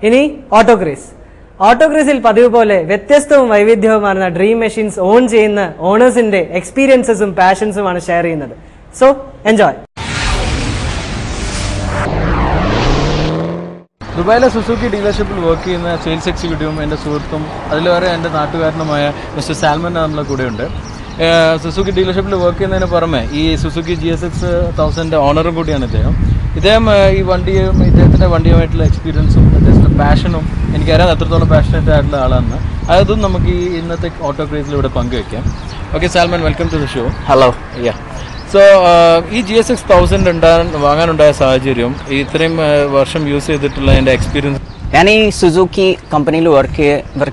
ഇനി ഓട്ടോക്രീസ്. ഓട്ടോക്രീസിൽ പതിവ് പോലെ വ്യത്യസ്തവും വൈവിധ്യവുമാർന്ന ഡ്രീം മെഷീൻസ് ഓൺ ചെയ്യുന്ന ഓണേഴ്സിന്റെ എക്സ്പീരിയൻസസും പാഷൻസുമാണ് ഷെയർ ചെയ്യുന്നത്. So enjoy. ദുബായിലെ സുസുക്കി ഡീലർഷിപ്പിൽ വർക്ക് ചെയ്യുന്ന സെയിൽസ് എക്സിക്യൂട്ടീവും എൻ്റെ സുഹൃത്തും അതിൽ വരെ എൻ്റെ നാട്ടുകാരനുമായ മിസ്റ്റർ സാൽമൻ നമ്മളെ കൂടെയുണ്ട്. സുസുക്കി ഡീലർഷിപ്പിൽ വർക്ക് ചെയ്യുന്നതിന് പുറമെ ഈ സുസുക്കി GSX-1000 ഓണറും കൂടിയാണ് ഇദ്ദേഹം. ഈ വണ്ടിയും ഇദ്ദേഹത്തിൻ്റെ വണ്ടിയുമായിട്ടുള്ള എക്സ്പീരിയൻസും ഇദ്ദേഹത്തിൻ്റെ പാഷനും എനിക്കറിയാം എത്രത്തോളം പാഷനേറ്റ് ആയിട്ടുള്ള ആളാണ്. അതും നമുക്ക് ഈ ഇന്നത്തെ ഓട്ടോ ക്രേസിലൂടെ പങ്കുവയ്ക്കാം. Okay Salman, welcome to the show. Hello. So ഈ GSX-1000 വാങ്ങാനുണ്ടായ സാഹചര്യം, ഇത്രയും വർഷം യൂസ് ചെയ്തിട്ടുള്ള എൻ്റെ എക്സ്പീരിയൻസ്. ഞാൻ ഈ സുസുക്കി കമ്പനിയിൽ വർക്ക്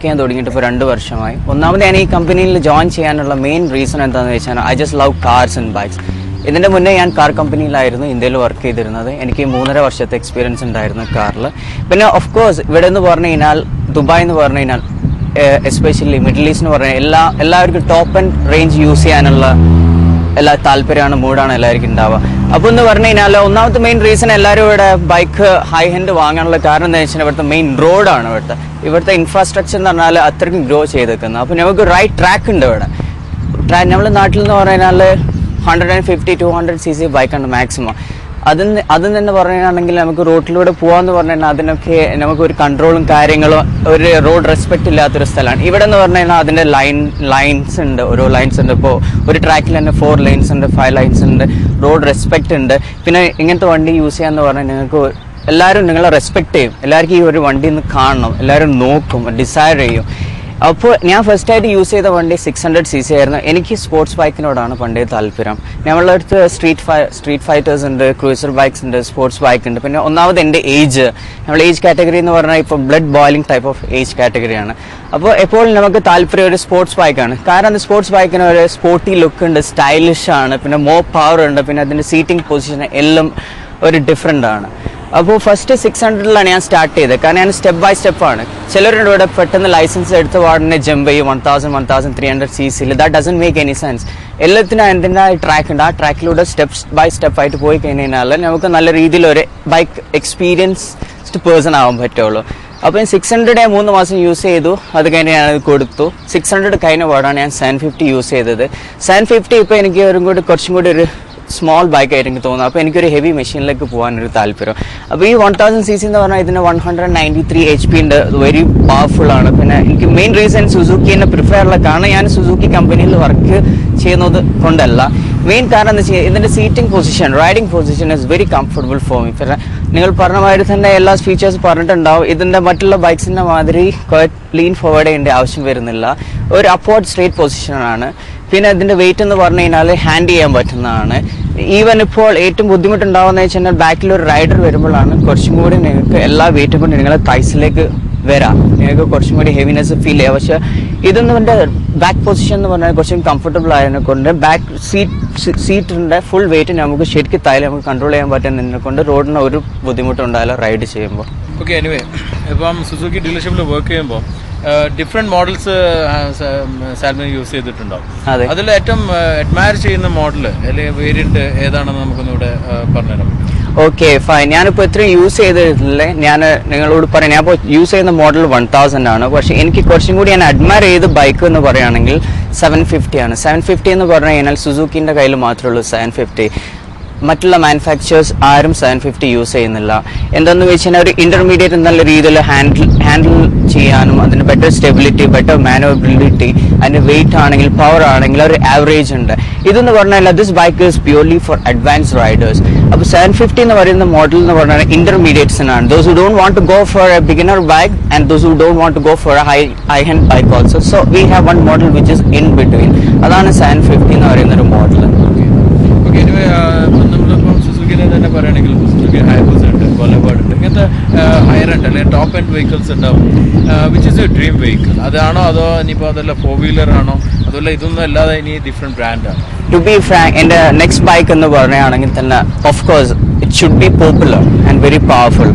ചെയ്യാൻ തുടങ്ങിയിട്ട് ഇപ്പോൾ 2 വർഷമായി. ഒന്നാമത് ഞാൻ ഈ കമ്പനിയിൽ ജോയിൻ ചെയ്യാനുള്ള മെയിൻ റീസൺ എന്താണെന്ന് വെച്ചാൽ I just love cars and bikes. ഇതിൻ്റെ മുന്നേ ഞാൻ കാർ കമ്പനിയിലായിരുന്നു ഇന്ത്യയിൽ വർക്ക് ചെയ്തിരുന്നത്. എനിക്ക് 3.5 വർഷത്തെ എക്സ്പീരിയൻസ് ഉണ്ടായിരുന്നു കാറിൽ. പിന്നെ ഓഫ് കോഴ്സ് ഇവിടെ എന്ന് പറഞ്ഞു കഴിഞ്ഞാൽ ദുബായ് എന്ന് പറഞ്ഞു കഴിഞ്ഞാൽ എസ്പെഷ്യലി മിഡിൽ ഈസ്റ്റ് എന്ന് പറഞ്ഞാൽ എല്ലാവർക്കും ടോപ്പ് ആൻഡ് റേഞ്ച് യൂസ് ചെയ്യാനുള്ള എല്ലാ താല്പര്യമാണ്, മൂഡാണ് എല്ലാവർക്കും ഉണ്ടാവുക. അപ്പോൾ എന്ന് പറഞ്ഞു കഴിഞ്ഞാൽ ഒന്നാമത്തെ മെയിൻ റീസൺ എല്ലാവരും ഇവിടെ ബൈക്ക് ഹൈ ഹാൻഡ് വാങ്ങാനുള്ള കാരണം എന്താ വെച്ചാൽ ഇവിടുത്തെ മെയിൻ റോഡാണ്. ഇവിടുത്തെ ഇൻഫ്രാസ്ട്രക്ചർ എന്ന് പറഞ്ഞാൽ അത്രയ്ക്കും ഗ്രോ ചെയ്തേക്കുന്നത്. അപ്പോൾ നമുക്ക് റൈറ്റ് ട്രാക്ക് ഉണ്ട് ഇവിടെ. നമ്മുടെ നാട്ടിൽ എന്ന് പറഞ്ഞു കഴിഞ്ഞാൽ 150-200 cc ബൈക്കാണ് മാക്സിമം. അതിൽ തന്നെ പറയുകയാണെങ്കിൽ നമുക്ക് റോഡിലൂടെ പോകാമെന്ന് പറഞ്ഞു കഴിഞ്ഞാൽ അതിനൊക്കെ നമുക്ക് ഒരു കൺട്രോളും കാര്യങ്ങളും ഒരു റോഡ് റെസ്പെക്റ്റ് ഇല്ലാത്തൊരു സ്ഥലമാണ്. ഇവിടെ എന്ന് പറഞ്ഞു കഴിഞ്ഞാൽ അതിൻ്റെ ലൈൻസ് ഉണ്ട്, ഓരോ ലൈൻസ് ഉണ്ട്. ഇപ്പോൾ ഒരു ട്രാക്കിൽ തന്നെ 4 lanes ഉണ്ട്, 5 lanes ഉണ്ട്, റോഡ് റെസ്പെക്റ്റ് ഉണ്ട്. പിന്നെ ഇങ്ങനത്തെ വണ്ടി യൂസ് ചെയ്യാന്ന് പറഞ്ഞാൽ നിങ്ങൾക്ക് എല്ലാവരും നിങ്ങളെ റെസ്പെക്റ്റ് ചെയ്യും. എല്ലാവർക്കും ഈ ഒരു വണ്ടി ഒന്ന് കാണണം, എല്ലാവരും നോക്കും, ഡിസൈർ ചെയ്യും. അപ്പോൾ ഞാൻ ഫസ്റ്റായിട്ട് യൂസ് ചെയ്ത വണ്ടി 600 cc ആയിരുന്നു. എനിക്ക് സ്പോർട്സ് ബൈക്കിനോടാണ് പണ്ടേ താല്പര്യം. നമ്മളുടെ അടുത്ത് സ്ട്രീറ്റ് ഫൈറ്റേഴ്സ് ഉണ്ട്, ക്രൂസർ ബൈക്സ് ഉണ്ട്, സ്പോർട്സ് ബൈക്ക് ഉണ്ട്. പിന്നെ ഒന്നാമത് എൻ്റെ നമ്മളെ ഏജ് കാറ്റഗറി എന്ന് പറഞ്ഞാൽ ഇപ്പോൾ blood boiling type of age കാറ്റഗറിയാണ്. അപ്പോൾ എപ്പോഴും നമുക്ക് താല്പര്യം ഒരു സ്പോർട്സ് ബൈക്കാണ്. കാരണം സ്പോർട്സ് ബൈക്കിന് ഒരു സ്പോർട്ടി ലുക്ക് ഉണ്ട്, സ്റ്റൈലിഷ് ആണ്, പിന്നെ മോർ പവർ ഉണ്ട്, പിന്നെ അതിൻ്റെ സീറ്റിംഗ് പൊസിഷൻ എല്ലാം ഒരു ഡിഫറെൻ്റ് ആണ്. അപ്പോൾ ഫസ്റ്റ് 600-ലാണ് ഞാൻ സ്റ്റാർട്ട് ചെയ്തത്. കാരണം ഞാൻ സ്റ്റെപ്പ് ബൈ സ്റ്റെപ്പാണ്. ചിലരുടെ ഇവിടെ പെട്ടെന്ന് ലൈസൻസ് എടുത്ത് പാടുന്ന ജമ്പ് ചെയ്യും 1300 cc. That doesn't make any sense. എല്ലാത്തിനും അതിൻ്റെതായ ട്രാക്ക് ഉണ്ട്. ആ ട്രാക്കിലൂടെ സ്റ്റെപ്പ് ബൈ സ്റ്റെപ്പ് ആയിട്ട് പോയി കഴിഞ്ഞാൽ നമുക്ക് നല്ല രീതിയിൽ ഒരു ബൈക്ക് എക്സ്പീരിയൻസ്ഡ് പേഴ്സൺ ആവാൻ പറ്റുള്ളൂ. അപ്പോൾ ഞാൻ 600 3 മാസം യൂസ് ചെയ്തു. അത് കഴിഞ്ഞ് ഞാനത് കൊടുത്തു. 600 കഴിഞ്ഞ പാടാണ് ഞാൻ 750 യൂസ് ചെയ്തത്. 750 ഇപ്പോൾ എനിക്ക് കുറച്ചും കൂടി ഒരു സ്മോൾ ബൈക്ക് ആയിട്ട് എനിക്ക് തോന്നുന്നു. അപ്പോൾ എനിക്കൊരു ഹെവി മെഷീനിലേക്ക് പോകാനൊരു താല്പര്യം. അപ്പോൾ ഈ 1000 cc എന്ന് പറഞ്ഞാൽ ഇതിന് 193 HP ഉണ്ട്, വെരി പവർഫുൾ ആണ്. പിന്നെ എനിക്ക് മെയിൻ റീസൺ സുസുക്കിനെ പ്രിഫർ ഉള്ള കാരണം ഞാൻ സുസുക്കി കമ്പനിയിൽ വർക്ക് ചെയ്യുന്നത് കൊണ്ടല്ല. മെയിൻ കാരണം എന്താ വെച്ചാൽ ഇതിൻ്റെ seating position, riding position is very comfortable for me. പിന്നെ നിങ്ങൾ പറഞ്ഞ മാതിരി തന്നെ എല്ലാ ഫീച്ചേഴ്സ് പറഞ്ഞിട്ടുണ്ടാവും. ഇതിൻ്റെ മറ്റുള്ള ബൈക്സിൻ്റെ മാതിരി ലീൻ ഫോർവേഡ് ചെയ്യേണ്ട ആവശ്യം വരുന്നില്ല. ഒരു അപ്വേർഡ് സ്ട്രേറ്റ് പൊസിഷനാണ്. പിന്നെ ഇതിൻ്റെ വെയിറ്റ് എന്ന് പറഞ്ഞു കഴിഞ്ഞാൽ ഹാൻഡ് ചെയ്യാൻ പറ്റുന്നതാണ്. ഈവൻ ഇപ്പോൾ ഏറ്റവും ബുദ്ധിമുട്ടുണ്ടാവുന്നത് വെച്ച് കഴിഞ്ഞാൽ ബാക്കിൽ ഒരു റൈഡർ വരുമ്പോഴാണ് കുറച്ചും കൂടി നിങ്ങൾക്ക് എല്ലാ വെയിറ്റും കൊണ്ട് നിങ്ങളെ തൈസിലേക്ക് വരാം, നിങ്ങൾക്ക് കുറച്ചും കൂടി ഹെവിനെസ് ഫീൽ ചെയ്യാം. പക്ഷെ ഇതൊന്നും എൻ്റെ ബാക്ക് പൊസിഷൻ എന്ന് പറഞ്ഞാൽ കുറച്ചും കംഫർട്ടബിൾ ആയതിനെ കൊണ്ട് ബാക്ക് സീറ്റിൻ്റെ ഫുൾ വെയിറ്റ് നമുക്ക് ശരിക്കും തൈല് നമുക്ക് കൺട്രോൾ ചെയ്യാൻ പറ്റുന്നതിനെ കൊണ്ട് റോഡിന് ഒരു ബുദ്ധിമുട്ടുണ്ടായാലും റൈഡ് ചെയ്യുമ്പോൾ. ഓക്കെ, എനിവേ ഇപ്പം സുസുക്കി ഡീലർഷിപ്പിൽ വർക്ക് ചെയ്യുമ്പോൾ ഡിഫറെന്റ് മോഡൽസ് സാൽമൻ യൂസ് ചെയ്തിട്ടുണ്ടാവും. അതിൽ ഏറ്റവും അഡ്മയർ ചെയ്യുന്ന മോഡൽ അല്ലെങ്കിൽ വേരിയന്റ് ഏതാണെന്ന് നമുക്കൊന്നുകൂടെ പറഞ്ഞുതരാം. Okay fine. ഞാനിപ്പോൾ ഇത്രയും യൂസ് ചെയ്തിട്ടില്ലേ, ഞാൻ നിങ്ങളോട് പറയാം. ഞാൻ ഇപ്പോൾ യൂസ് ചെയ്യുന്ന മോഡൽ 1000 ആണ്. പക്ഷേ എനിക്ക് കുറച്ചും കൂടി ഞാൻ അഡ്മയർ ചെയ്ത ബൈക്ക് എന്ന് പറയുകയാണെങ്കിൽ 750 ആണ്. 750 എന്ന് പറഞ്ഞു കഴിഞ്ഞാൽ സുസുക്കിൻ്റെ കയ്യിൽ മാത്രമേ ഉള്ളൂ 750. മറ്റുള്ള മാനുഫാക്ചേഴ്സ് ആരും 750 യൂസ് ചെയ്യുന്നില്ല. എന്താണെന്ന് വെച്ച് കഴിഞ്ഞാൽ ഒരു ഇന്റർമീഡിയറ്റ് എന്നുള്ള രീതിയിൽ ഹാൻഡിൽ ചെയ്യാനും അതിന് ബെറ്റർ സ്റ്റെബിലിറ്റി, ബെറ്റർ മാനുവറബിലിറ്റി, അതിൻ്റെ വെയിറ്റ് ആണെങ്കിൽ പവർ ആണെങ്കിൽ ഒരു ആവറേജ് ഉണ്ട്. ഇതെന്ന് പറഞ്ഞാൽ this bike is purely for advance riders. അപ്പോൾ 750 എന്ന് പറയുന്ന മോഡൽ എന്ന് പറഞ്ഞാൽ ഇന്റർമീഡിയറ്റ്സിനാണ്. Those who don't want to go for a beginner bike and those who don't want to go for a high hand bike also. So we have one model which is in between. അതാണ് 750 എന്ന് പറയുന്ന ഒരു model. നമ്മളിപ്പം സുസുക്കിനെ തന്നെ പറയുകയാണെങ്കിൽ Suzuki ഹൈബൂസ് ഉണ്ട്, ബൊലബാർഡ് ഉണ്ട്, ഇങ്ങനത്തെ ഹയർ എൻഡ് അല്ലെങ്കിൽ ടോപ്പ് എൻഡ് വെഹിക്കിൾസ് ഉണ്ടാവും. Which is U dream vehicle? അതാണോ അതോ ഇനിയിപ്പോൾ അതല്ല 4-wheeler ആണോ അതല്ല ഇതൊന്നും അല്ലാതെ ഇനി ഡിഫറെന്റ് ബ്രാൻഡാണ്? ടു ബി ഫ്രാങ്ക്, എൻ്റെ നെക്സ്റ്റ് ബൈക്ക് എന്ന് പറയുകയാണെങ്കിൽ തന്നെ of course it should be popular and very powerful.